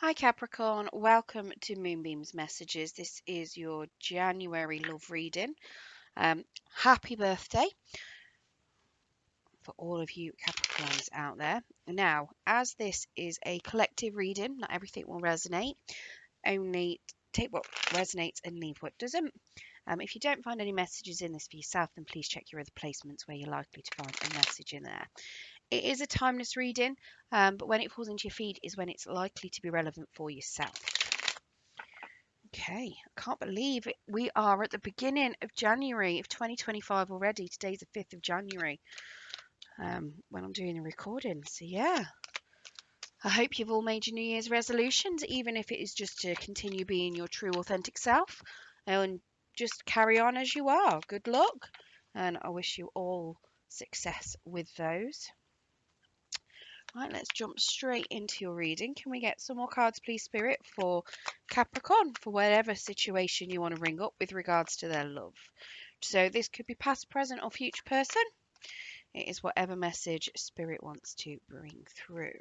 Hi Capricorn, welcome to Moonbeam's Messages. This is your January love reading. Happy birthday for all of you Capricorns out there. Now, as this is a collective reading, not everything will resonate. Only take what resonates and leave what doesn't. If you don't find any messages in this for yourself, then please check your other placements where you're likely to find a message in there. It is a timeless reading, but when it falls into your feed is when it's likely to be relevant for yourself. Okay, I can't believe it. We are at the beginning of January of 2025 already. Today's the 5th of January when I'm doing the recording. So, yeah, I hope you've all made your New Year's resolutions, even if it is just to continue being your true, authentic self and just carry on as you are. Good luck, and I wish you all success with those. Right, let's jump straight into your reading. Can we get some more cards, please, Spirit, for Capricorn, for whatever situation you want to ring up with regards to their love? So this could be past, present, or future person. It is whatever message Spirit wants to bring through.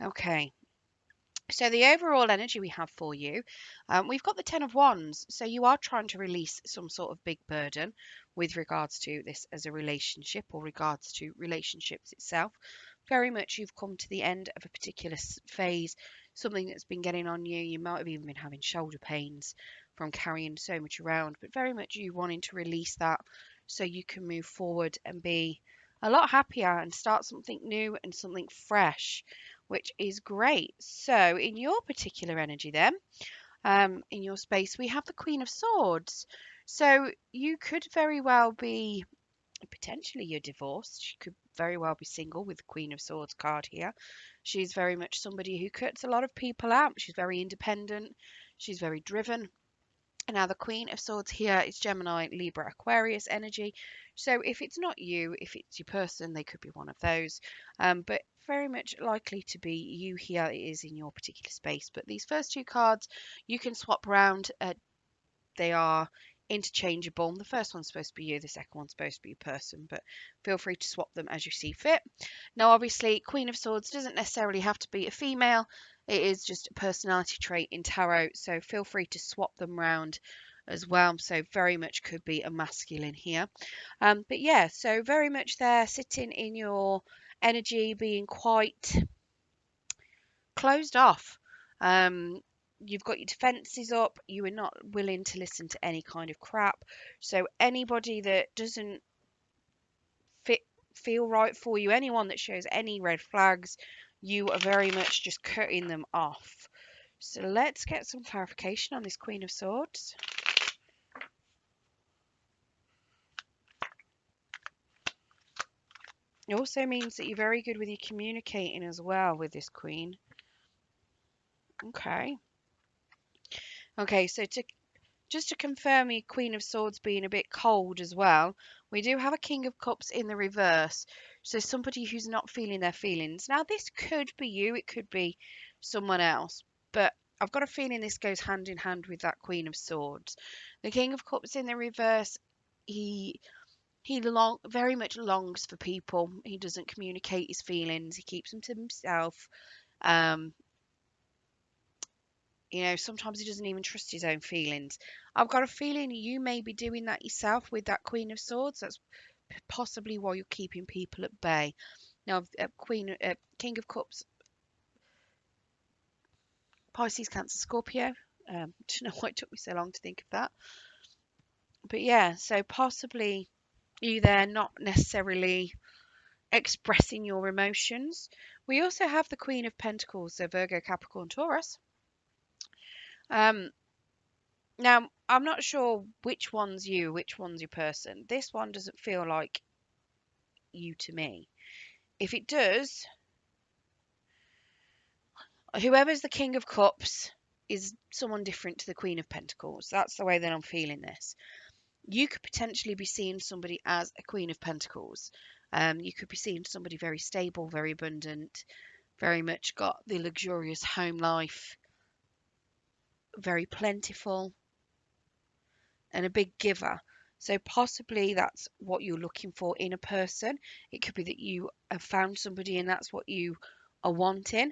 Okay, so the overall energy we have for you, we've got the Ten of Wands. So you are trying to release some sort of big burden with regards to this as a relationship or regards to relationships itself. Very much you've come to the end of a particular phase, something that's been getting on you. You might have even been having shoulder pains from carrying so much around, but very much you wanting to release that so you can move forward and be a lot happier and start something new and something fresh, which is great. So, in your particular energy, then, in your space, we have the Queen of Swords. So, you could very well be potentially you're divorced. She could very well be single with the Queen of Swords card here. She's very much somebody who cuts a lot of people out. She's very independent. She's very driven. And now the Queen of Swords here is Gemini, Libra, Aquarius energy. So if it's not you, if it's your person, they could be one of those. But very much likely to be you here. It is in your particular space. But these first two cards you can swap around. They are interchangeable. The first one's supposed to be you, the second one's supposed to be your person, but feel free to swap them as you see fit. Now, obviously, Queen of Swords doesn't necessarily have to be a female. It is just a personality trait in tarot, so feel free to swap them round as well. So very much could be a masculine here. But yeah, so very much there sitting in your energy, being quite closed off. You've got your defences up. You are not willing to listen to any kind of crap. So anybody that doesn't fit feel right for you, anyone that shows any red flags, you are very much just cutting them off. So let's get some clarification on this Queen of Swords. It also means that you're very good with your communicating as well with this Queen. Okay. Okay, so just to confirm your Queen of Swords being a bit cold as well, we do have a King of Cups in the reverse. So somebody who's not feeling their feelings. Now, this could be you, it could be someone else, but I've got a feeling this goes hand in hand with that Queen of Swords. The King of Cups in the reverse, he very much longs for people. He doesn't communicate his feelings. He keeps them to himself. Um, sometimes he doesn't even trust his own feelings. I've got a feeling you may be doing that yourself with that Queen of Swords. That's possibly why you're keeping people at bay. Now, King of Cups, Pisces, Cancer, Scorpio. Don't know why it took me so long to think of that. But yeah, so possibly you there not necessarily expressing your emotions. We also have the Queen of Pentacles, so Virgo, Capricorn, Taurus. Um, Now, I'm not sure which one's you, which one's your person. This one doesn't feel like you to me. If it does, whoever's the King of Cups is someone different to the Queen of Pentacles. That's the way that I'm feeling this. You could potentially be seeing somebody as a Queen of Pentacles. You could be seeing somebody very stable, very abundant, very much got the luxurious home life, very plentiful, and a big giver. So possibly that's what you're looking for in a person. It could be that you have found somebody and that's what you are wanting.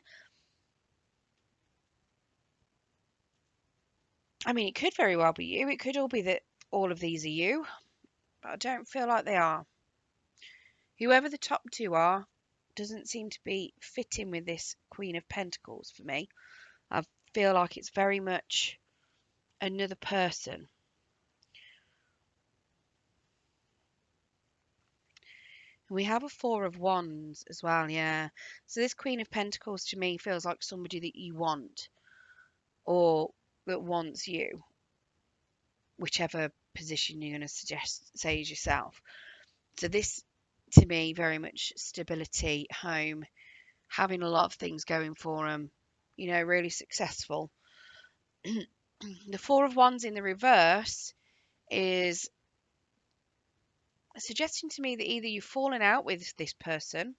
I mean, it could very well be you. It could all be that all of these are you, but I don't feel like they are. Whoever the top two are doesn't seem to be fitting with this Queen of Pentacles for me. I feel like it's very much another person. We have a Four of Wands as well, yeah. So this Queen of Pentacles to me feels like somebody that you want or that wants you, whichever position you're going to say is yourself. So this to me very much stability, home, having a lot of things going for them, really successful. The Four of Wands in the reverse is suggesting to me that either you've fallen out with this person,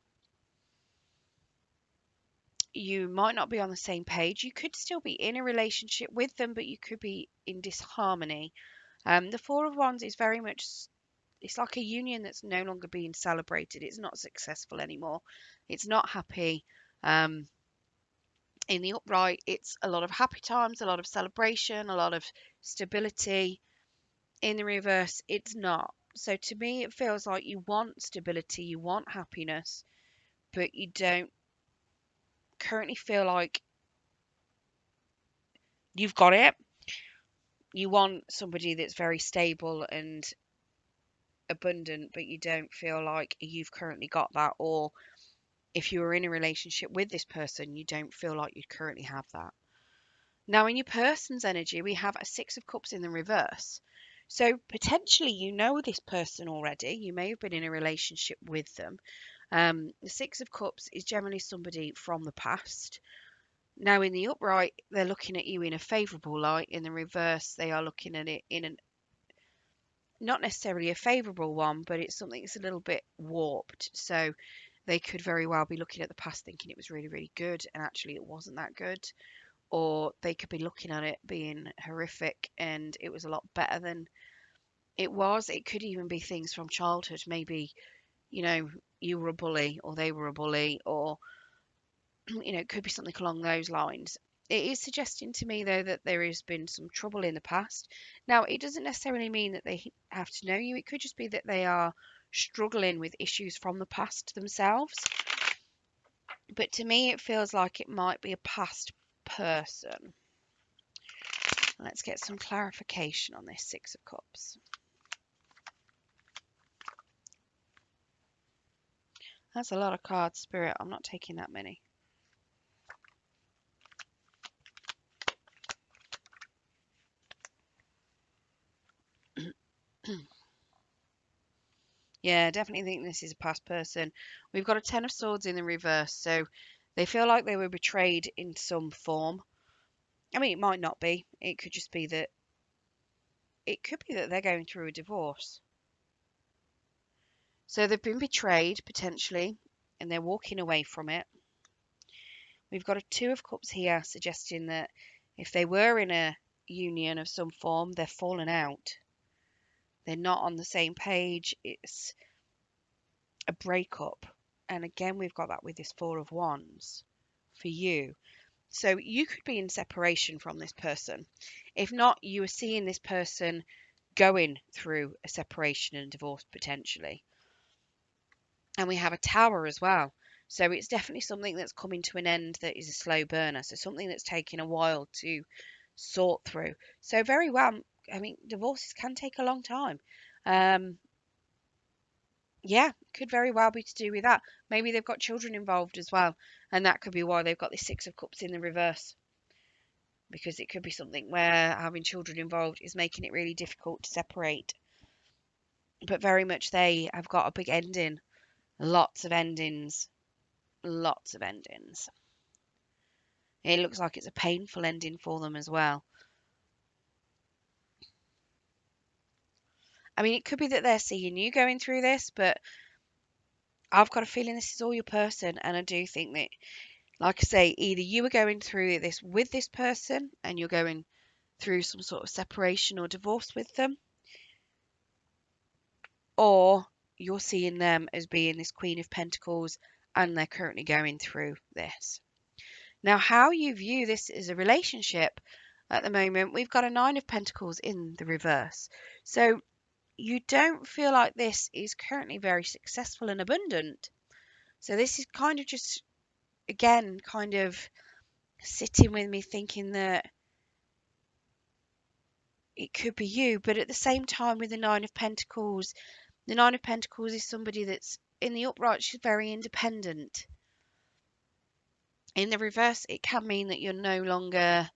you might not be on the same page, you could still be in a relationship with them, but you could be in disharmony. The Four of Wands is very much, it's like a union that's no longer being celebrated. It's not successful anymore. It's not happy. In the upright, it's a lot of happy times, a lot of celebration, a lot of stability. In the reverse, it's not. So to me, it feels like you want stability, you want happiness, but you don't currently feel like you've got it. You want somebody that's very stable and abundant, but you don't feel like you've currently got that. Or if you were in a relationship with this person, you don't feel like you currently have that. Now, in your person's energy, we have a Six of Cups in the reverse. So potentially you know this person already. You may have been in a relationship with them. The Six of Cups is generally somebody from the past. Now, in the upright, they're looking at you in a favourable light. In the reverse, they are looking at it in an not necessarily a favourable one, but it's something that's a little bit warped. So they could very well be looking at the past thinking it was really, really good, and actually it wasn't that good. Or they could be looking at it being horrific and it was a lot better than it was. It could even be things from childhood. Maybe, you were a bully or they were a bully, or it could be something along those lines. It is suggesting to me, though, that there has been some trouble in the past. Now, it doesn't necessarily mean that they have to know you. It could just be that they are struggling with issues from the past themselves. But to me, it feels like it might be a past person. Let's get some clarification on this Six of Cups. That's a lot of cards, Spirit. I'm not taking that many. Yeah, definitely think this is a past person. We've got a Ten of Swords in the reverse, so they feel like they were betrayed in some form. I mean, it might not be. It could just be that they're going through a divorce. So they've been betrayed potentially, and they're walking away from it. We've got a Two of Cups here, suggesting that if they were in a union of some form, they're fallen out. They're not on the same page. It's a breakup. And again, we've got that with this Four of Wands for you. So you could be in separation from this person. If not, you are seeing this person going through a separation and divorce potentially. And we have a Tower as well. So it's definitely something that's coming to an end that is a slow burner. So something that's taking a while to sort through. So very well, I mean, divorces can take a long time. Yeah, could very well be to do with that. Maybe they've got children involved as well, and that could be why they've got this Six of Cups in the reverse. Because it could be something where having children involved is making it really difficult to separate. But very much they have got a big ending. Lots of endings. Lots of endings. It looks like it's a painful ending for them as well. I mean, it could be that they're seeing you going through this, but I've got a feeling this is all your person, and I do think that, like I say, either you are going through this with this person and you're going through some sort of separation or divorce with them, or you're seeing them as being this Queen of Pentacles and they're currently going through this. Now, how you view this as a relationship at the moment, we've got a Nine of Pentacles in the reverse. So you don't feel like this is currently very successful and abundant. So this is kind of just, again, kind of sitting with me thinking that it could be you, but at the same time with the Nine of Pentacles, the Nine of Pentacles is somebody that's in the upright, she's very independent. In the reverse, it can mean that you're no longer,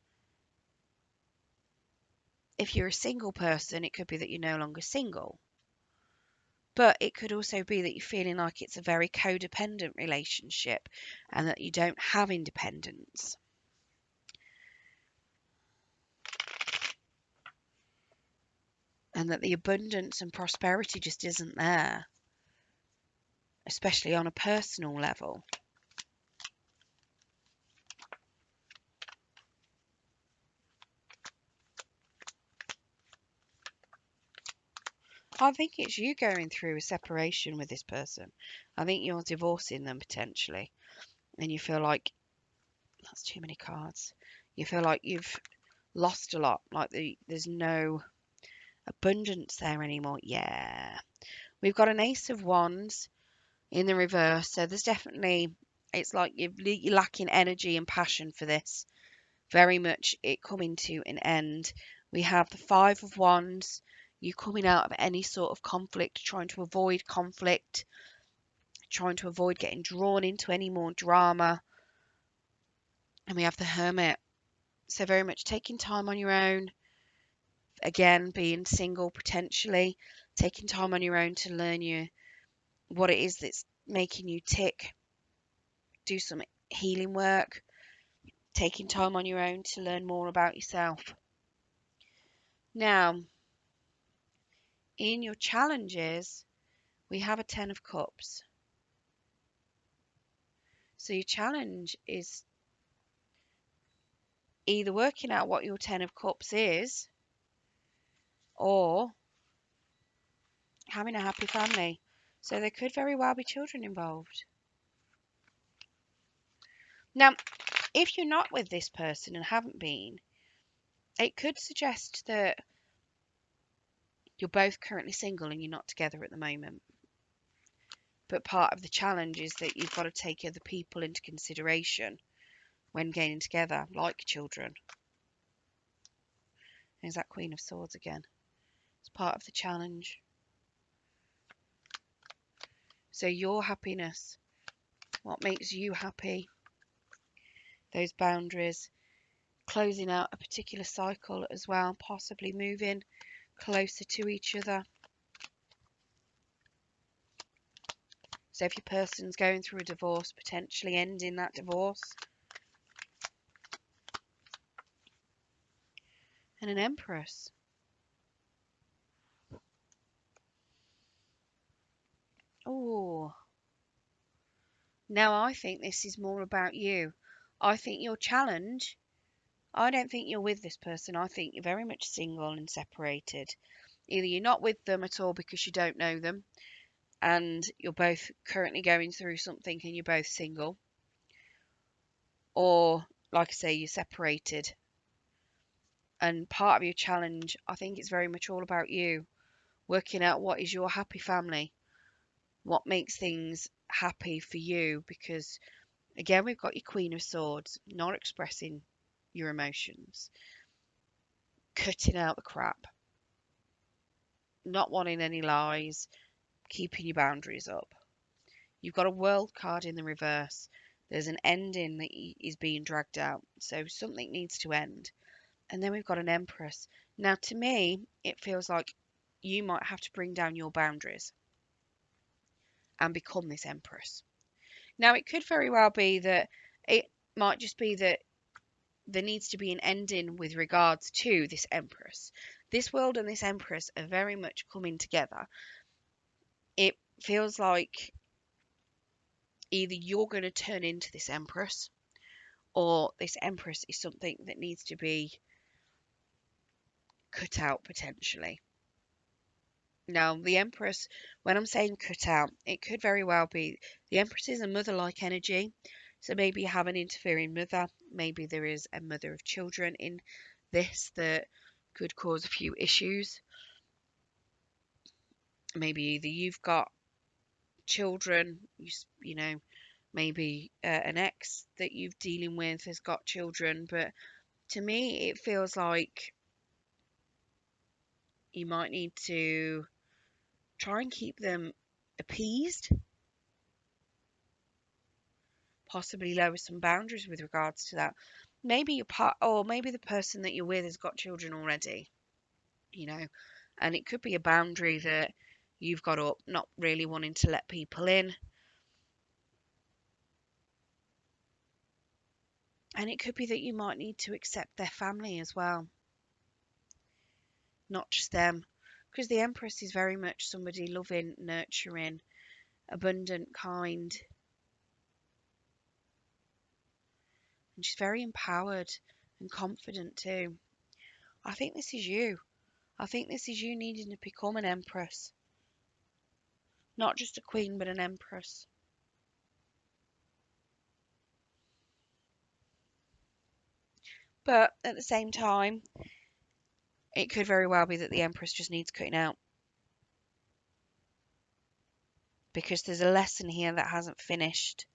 if you're a single person, it could be that you're no longer single. But it could also be that you're feeling like it's a very codependent relationship and that you don't have independence. And that the abundance and prosperity just isn't there, especially on a personal level. I think it's you going through a separation with this person. I think you're divorcing them potentially. And you feel like, that's too many cards. You feel like you've lost a lot. Like there's no abundance there anymore. Yeah. We've got an Ace of Wands in the reverse. So there's definitely, it's like you're lacking energy and passion for this. Very much it coming to an end. We have the Five of Wands. You coming out of any sort of conflict, trying to avoid conflict, trying to avoid getting drawn into any more drama. And we have the Hermit. So very much taking time on your own. Again, being single potentially. Taking time on your own to learn what it is that's making you tick. Do some healing work. Taking time on your own to learn more about yourself. Now, in your challenges, we have a Ten of Cups. So your challenge is either working out what your Ten of Cups is or having a happy family. So there could very well be children involved. Now, if you're not with this person and haven't been, it could suggest that you're both currently single and you're not together at the moment. But part of the challenge is that you've got to take other people into consideration when getting together, like children. There's that Queen of Swords again. It's part of the challenge. So your happiness, what makes you happy, those boundaries, closing out a particular cycle as well, possibly moving closer to each other. So if your person's going through a divorce, potentially ending that divorce. And an Empress. Oh, now I think this is more about you. I think your challenge, I don't think you're with this person. I think you're very much single and separated. Either you're not with them at all because you don't know them and you're both currently going through something and you're both single. Or, like I say, you're separated. And part of your challenge, I think it's very much all about you. Working out what is your happy family. What makes things happy for you, because again we've got your Queen of Swords, not expressing your emotions, cutting out the crap, not wanting any lies, keeping your boundaries up. You've got a World card in the reverse. There's an ending that is being dragged out, so something needs to end. And then we've got an Empress. Now to me it feels like you might have to bring down your boundaries and become this Empress. Now, it could very well be that it might just be that there needs to be an ending with regards to this Empress. This World and this Empress are very much coming together. It feels like either you're going to turn into this Empress or this Empress is something that needs to be cut out potentially. Now, the Empress, when I'm saying cut out, it could very well be the Empress is a mother-like energy. So maybe you have an interfering mother. Maybe there is a mother of children in this that could cause a few issues. Maybe either you've got children, you know, maybe an ex that you're dealing with has got children. But to me, it feels like you might need to try and keep them appeased, possibly lower some boundaries with regards to that. Maybe your part, or maybe the person that you're with has got children already, you know, and it could be a boundary that you've got up, not really wanting to let people in. And it could be that you might need to accept their family as well, not just them. Because the Empress is very much somebody loving, nurturing, abundant, kind, and she's very empowered and confident too. I think this is you. I think this is you needing to become an empress, not just a queen, but an empress. But at the same time, it could very well be that the empress just needs cutting out because there's a lesson here that hasn't finished,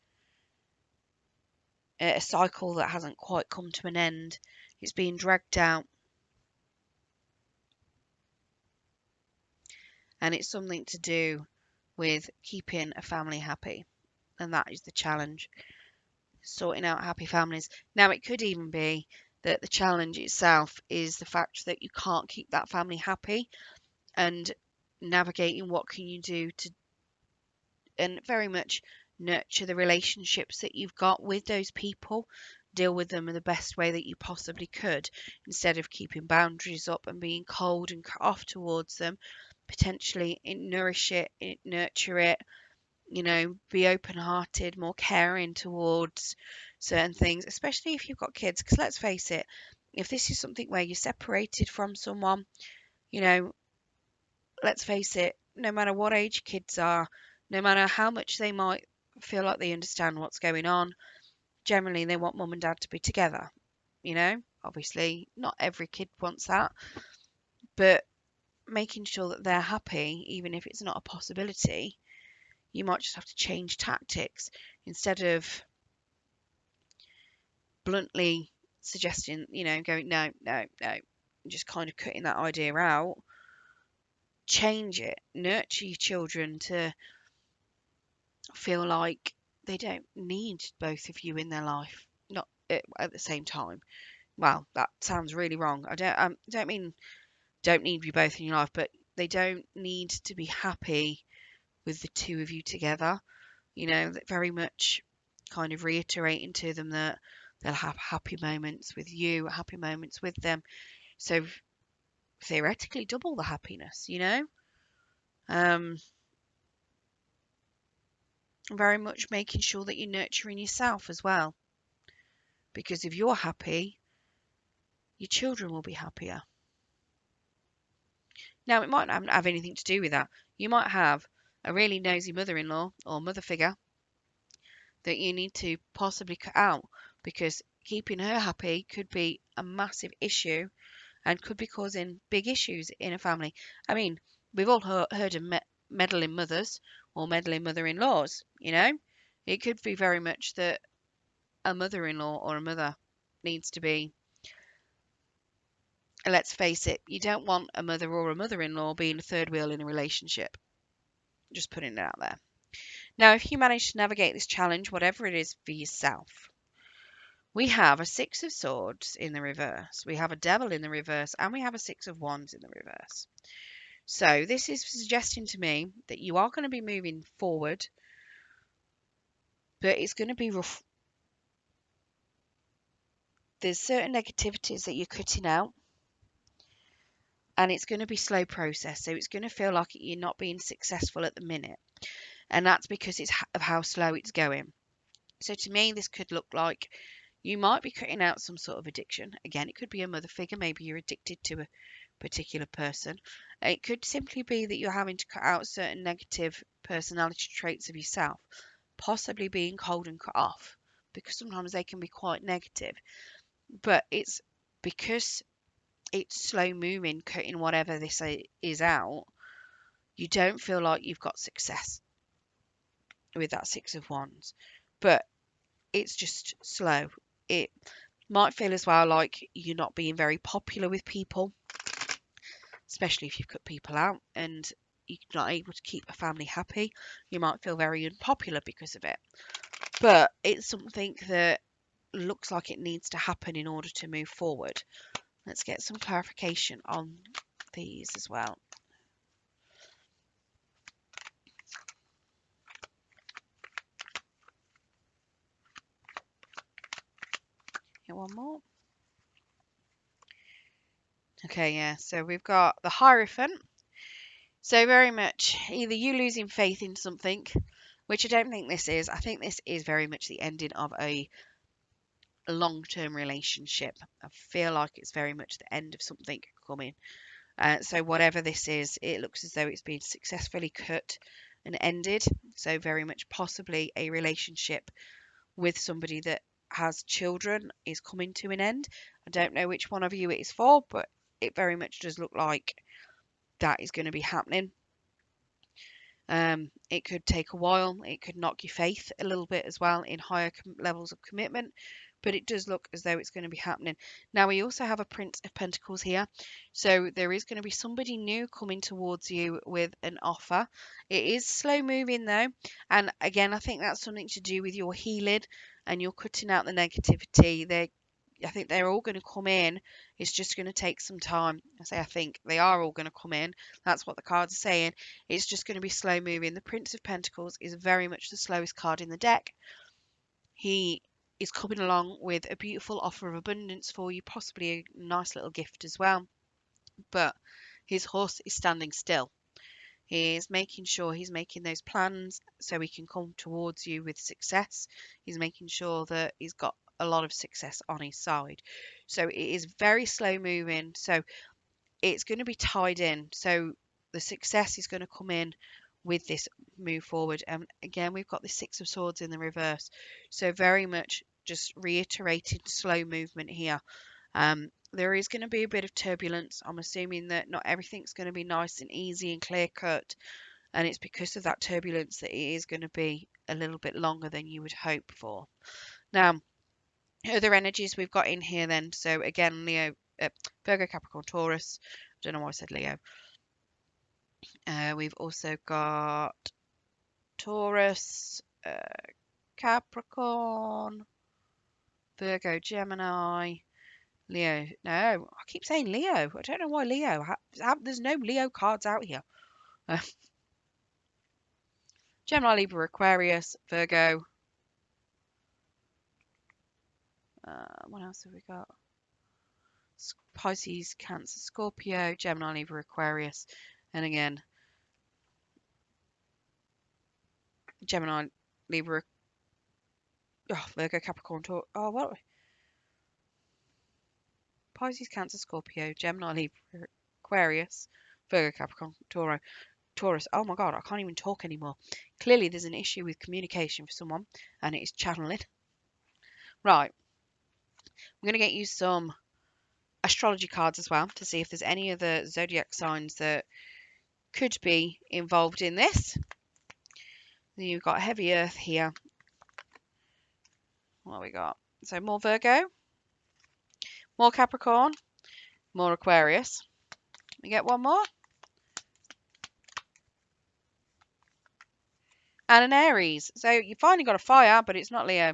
a cycle that hasn't quite come to an end. It's being dragged out, and it's something to do with keeping a family happy, and that is the challenge. Sorting out happy families. Now, it could even be that the challenge itself is the fact that you can't keep that family happy, and navigating what can you do to, and very much nurture the relationships that you've got with those people, deal with them in the best way that you possibly could, instead of keeping boundaries up and being cold and cut off towards them. Potentially nourish it, nurture it, be open hearted, more caring towards certain things, especially if you've got kids. Because let's face it, if this is something where you're separated from someone, you know, let's face it, no matter what age kids are, no matter how much they might feel like they understand what's going on, generally they want mum and dad to be together. Obviously, not every kid wants that, but making sure that they're happy, even if it's not a possibility, you might just have to change tactics instead of bluntly suggesting, going, no, no, no, just kind of cutting that idea out. Change it, nurture your children to feel like they don't need both of you in their life, not at the same time. Well, that sounds really wrong. I don't mean don't need you both in your life, but they don't need to be happy with the two of you together. That very much kind of reiterating to them that they'll have happy moments with you, happy moments with them. So theoretically, double the happiness. Um, very much making sure that you're nurturing yourself as well. Because if you're happy, your children will be happier. Now, it might not have anything to do with that. You might have a really nosy mother-in-law or mother figure that you need to possibly cut out, because keeping her happy could be a massive issue and could be causing big issues in a family. I mean, we've all heard of meddling mothers or meddling mother-in-laws. It could be very much that a mother-in-law or a mother needs to be, let's face it, you don't want a mother or a mother-in-law being a third wheel in a relationship. Just putting it out there. Now, if you manage to navigate this challenge, whatever it is for yourself, we have a Six of Swords in the reverse, we have a Devil in the reverse, and we have a Six of Wands in the reverse. So this is suggesting to me that you are going to be moving forward, but it's going to be rough. There's certain negativities that you're cutting out, and it's going to be slow process. So it's going to feel like you're not being successful at the minute, and that's because it's of how slow it's going. So to me, this could look like you might be cutting out some sort of addiction. Again, it could be a mother figure. Maybe you're addicted to a particular person. It could simply be that you're having to cut out certain negative personality traits of yourself, possibly being cold and cut off, because sometimes they can be quite negative. But it's because it's slow moving, cutting whatever this is out, you don't feel like you've got success with that Six of Wands. But it's just slow. It might feel as well like you're not being very popular with people, especially if you've cut people out and you're not able to keep a family happy. You might feel very unpopular because of it. But it's something that looks like it needs to happen in order to move forward. Let's get some clarification on these as well. Here, one more. Okay, yeah, so we've got the Hierophant. So very much either you losing faith in something, which I don't think this is. I think this is very much the ending of a long-term relationship. I feel like it's very much the end of something coming. So whatever this is, it looks as though it's been successfully cut and ended. So very much possibly a relationship with somebody that has children is coming to an end. I don't know which one of you it is for, but it very much does look like that is going to be happening. It could take a while. It could knock your faith a little bit as well in higher levels of commitment, but it does look as though it's going to be happening. Now, we also have a Prince of Pentacles here, so there is going to be somebody new coming towards you with an offer. It is slow moving though, and again, I think that's something to do with your healing and you're cutting out the negativity. I think they're all going to come in. It's just going to take some time. I think they are all going to come in. That's what the cards are saying. It's just going to be slow moving. The Prince of Pentacles is very much the slowest card in the deck. He is coming along with a beautiful offer of abundance for you, possibly a nice little gift as well. But his horse is standing still. He is making sure he's making those plans so he can come towards you with success. He's making sure that he's got a lot of success on his side. So it is very slow moving. So it's going to be tied in. So the success is going to come in with this move forward. And again, we've got the Six of Swords in the reverse. So very much just reiterating slow movement here. There is going to be a bit of turbulence. I'm assuming that not everything's going to be nice and easy and clear cut. And it's because of that turbulence that it is going to be a little bit longer than you would hope for. Now, other energies we've got in here then. So again, Leo, Virgo, Capricorn, Taurus. I don't know why I said Leo. We've also got Taurus, Capricorn, Virgo, Gemini, Leo. No, I keep saying Leo. I don't know why Leo. There's no Leo cards out here. Gemini, Libra, Aquarius, Virgo. What else have we got? Pisces, Cancer, Scorpio, Gemini, Libra, Aquarius. And again, Gemini, Libra, Virgo, Capricorn, Taurus. Oh, what? Pisces, Cancer, Scorpio, Gemini, Libra, Aquarius, Virgo, Capricorn, Taurus. Oh my God, I can't even talk anymore. Clearly, there's an issue with communication for someone, and it is channeling. Right. I'm going to get you some astrology cards as well to see if there's any other zodiac signs that could be involved in this. Then you've got heavy earth here. What we got? So more Virgo, more Capricorn, more Aquarius. We get one more. And an Aries. So you finally got a fire, but it's not Leo.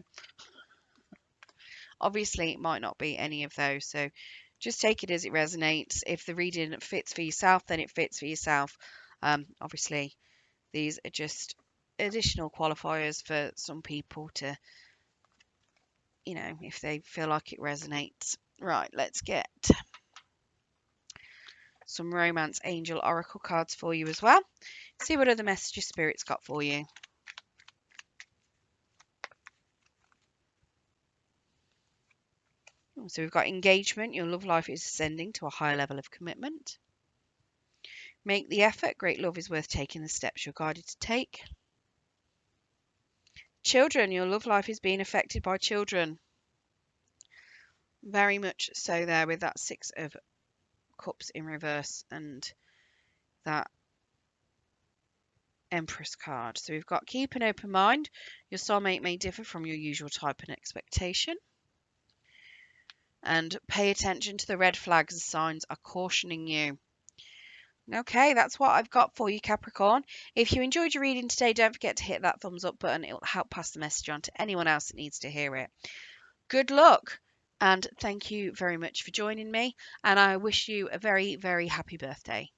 Obviously, it might not be any of those. So just take it as it resonates. If the reading fits for yourself, then it fits for yourself. Obviously, these are just additional qualifiers for some people to, if they feel like it resonates. Right, let's get some Romance Angel Oracle cards for you as well. See what other messages Spirit's got for you. So we've got engagement. Your love life is ascending to a higher level of commitment. Make the effort. Great love is worth taking the steps you're guided to take. Children. Your love life is being affected by children. Very much so there with that Six of Cups in reverse and that Empress card. So we've got keep an open mind. Your soulmate may differ from your usual type and expectation. And pay attention to the red flags. The signs are cautioning you. Okay, that's what I've got for you, Capricorn. If you enjoyed your reading today, don't forget to hit that thumbs up button. It will help pass the message on to anyone else that needs to hear it. Good luck, and thank you very much for joining me. And I wish you a very, very happy birthday.